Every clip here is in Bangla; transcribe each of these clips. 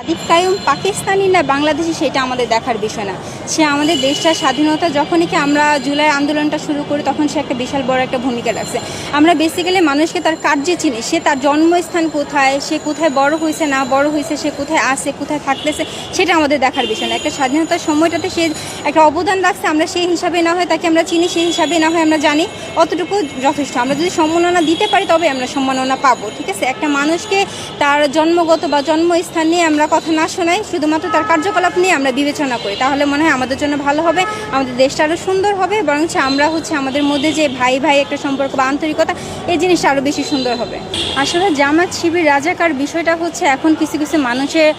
সাদিক কায়ুম পাকিস্তানি না বাংলাদেশি সেটা আমাদের দেখার বিষয় না। সে আমাদের দেশটার স্বাধীনতা যখনই কি আমরা জুলাই আন্দোলনটা শুরু করি তখন সে একটা বিশাল বড় একটা ভূমিকা রাখছে। আমরা বেসিক্যালি মানুষকে তার কার্যে চিনি, সে তার জন্মস্থান কোথায়, সে কোথায় বড় হয়েছে না বড় হয়েছে, সে কোথায় আছে কোথায় থাকতেছে, সেটা আমাদের দেখার বিষয় না। একটা স্বাধীনতার সময়টাতে সে একটা অবদান রাখছে, আমরা সেই হিসাবে না হয় তাকে আমরা চিনি, সেই হিসাবে না হয় আমরা জানি, অতটুকু যথেষ্ট। আমরা যদি সম্মাননা দিতে পারি তবে আমরা সম্মাননা পাবো, ঠিক আছে। একটা মানুষকে তার জন্মগত বা জন্মস্থান নিয়ে আমরা কথা না শোনাই, শুধুমাত্র তার কার্যকলাপ নিয়ে আমরা বিবেচনা করি, তাহলে মনে হয় আমাদের জন্য ভালো হবে, আমাদের দেশটা আরও সুন্দর হবে, বরং আমরা আমাদের মধ্যে যে ভাই ভাই একটা সম্পর্ক বা আন্তরিকতা, এই জিনিসটা আরও বেশি সুন্দর হবে। আসলে জামাত শিবির রাজাকার বিষয়টা এখন কিছু কিছু মানুষের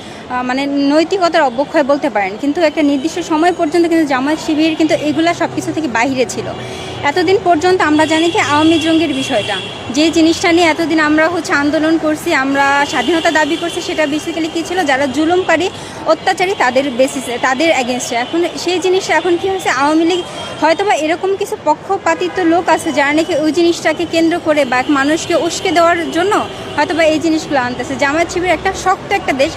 মানে নৈতিকতার অবক্ষয় বলতে পারেন, কিন্তু একটা নির্দিষ্ট সময় পর্যন্ত কিন্তু জামাত শিবির কিন্তু এগুলা সব কিছু থেকে বাইরে ছিল। এতদিন পর্যন্ত আমরা জানি কি আওয়ামী জঙ্গির বিষয়টা, যে জিনিসটা নিয়ে এতদিন আমরা আন্দোলন করছি, আমরা স্বাধীনতা দাবি করছি, সেটা বেসিক্যালি কী ছিল, যারা জুলুমকারী অত্যাচারী তাদের বেসিসে, তাদের এগেনস্টে। এখন সেই জিনিসটা এখন কী হয়েছে, আওয়ামী লীগ হয়তোবা এরকম কিছু পক্ষপাতিত্ব লোক আছে যারা নাকি ওই জিনিসটাকে কেন্দ্র করে বা মানুষকে উস্কে দেওয়ার জন্য হয়তোবা এই জিনিসগুলো আনতেছে। জামাত শিবির একটা শক্ত একটা দেশ,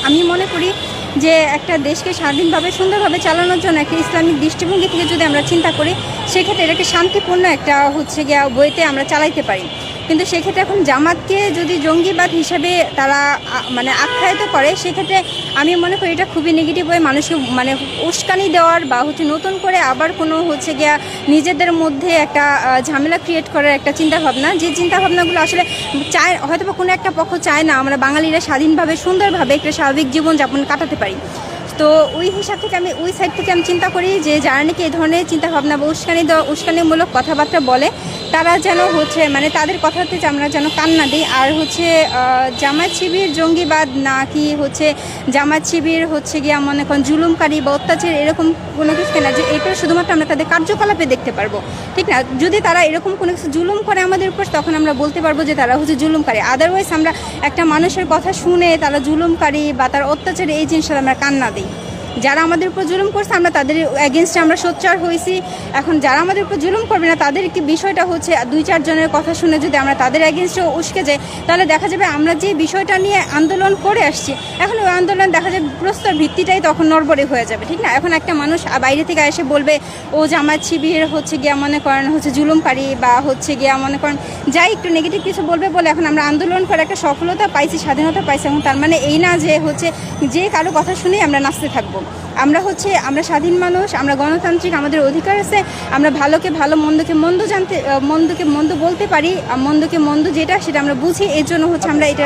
আমি মনে করি যে একটা দেশকে স্বাধীনভাবে সুন্দরভাবে চালানোর জন্য একটা ইসলামিক দৃষ্টিভঙ্গি থেকে যদি আমরা চিন্তা করি, সেক্ষেত্রে এটাকে শান্তিপূর্ণ একটা বইতে আমরা চালাইতে পারি। কিন্তু সেক্ষেত্রে এখন জামাতকে যদি জঙ্গিবাদ হিসাবে তারা আখ্যায়িত করে, সেক্ষেত্রে আমি মনে করি এটা খুবই নেগেটিভ হয়ে মানুষকে উস্কানি দেওয়ার বা নতুন করে আবার কোনো নিজেদের মধ্যে একটা ঝামেলা ক্রিয়েট করার একটা চিন্তাভাবনা, যে চিন্তাভাবনাগুলো আসলে চায়, হয়তো বা কোনো একটা পক্ষ চায় না আমরা বাঙালিরা স্বাধীনভাবে সুন্দরভাবে একটা স্বাভাবিক জীবনযাপন কাটাতে পারি। তো ওই হিসাব থেকে ওই সাইড থেকে আমি চিন্তা করি যে যারা নাকি এই ধরনের চিন্তাভাবনা বা উস্কানিমূলক কথাবার্তা বলে, তারা যেন তাদের কথাতে আমরা যেন কান না দিই। আর জামাত শিবির জঙ্গিবাদ নাকি জামাত শিবির মনে করেন জুলুমকারী বা অত্যাচার এরকম কোনো কিছু না, যে এটা শুধুমাত্র আমরা তাদের কার্যকলাপে দেখতে পারবো, ঠিক না। যদি তারা এরকম কোনো কিছু জুলুম করে আমাদের উপর, তখন আমরা বলতে পারবো যে তারা জুলুমকারী। আদারওয়াইজ আমরা একটা মানুষের কথা শুনে তারা জুলুমকারী বা তার অত্যাচারে এই জিনিসটা আমরা কান না দিই। যারা আমাদের উপর জুলুম করছে আমরা তাদের এগেনস্টে আমরা সোচ্চার হয়েছি। এখন যারা আমাদের উপর জুলুম করবে না, তাদের কি বিষয়টা দুই চার জনের কথা শুনে যদি আমরা তাদের এগেনস্টে উস্কে যাই, তাহলে দেখা যাবে আমরা যে বিষয়টা নিয়ে আন্দোলন করে আসছি, এখন ওই আন্দোলন দেখা যাবে প্রস্তর ভিত্তিটাই তখন নড়বড়ে হয়ে যাবে, ঠিক না। এখন একটা মানুষ বাইরে থেকে এসে বলবে ও জামাত শিবির মনে করেন জুলুমকারী বা মনে করেন যাই একটু নেগেটিভ কিছু বলবে বলে এখন আমরা আন্দোলন করে একটা সফলতা পাইছি, স্বাধীনতা পাইছি। এখন তার মানে এই না যে যে কারো কথা শুনেই আমরা নাচতে থাকবো। আমরা স্বাধীন মানুষ, আমরা গণতান্ত্রিক, আমাদের অধিকার আছে, আমরা ভালোকে ভালো মন্দকে মন্দ জানতে, মন্দকে মন্দ বলতে পারি, মন্দকে মন্দ যেটা সেটা আমরা বুঝি, এর জন্য আমরা এটা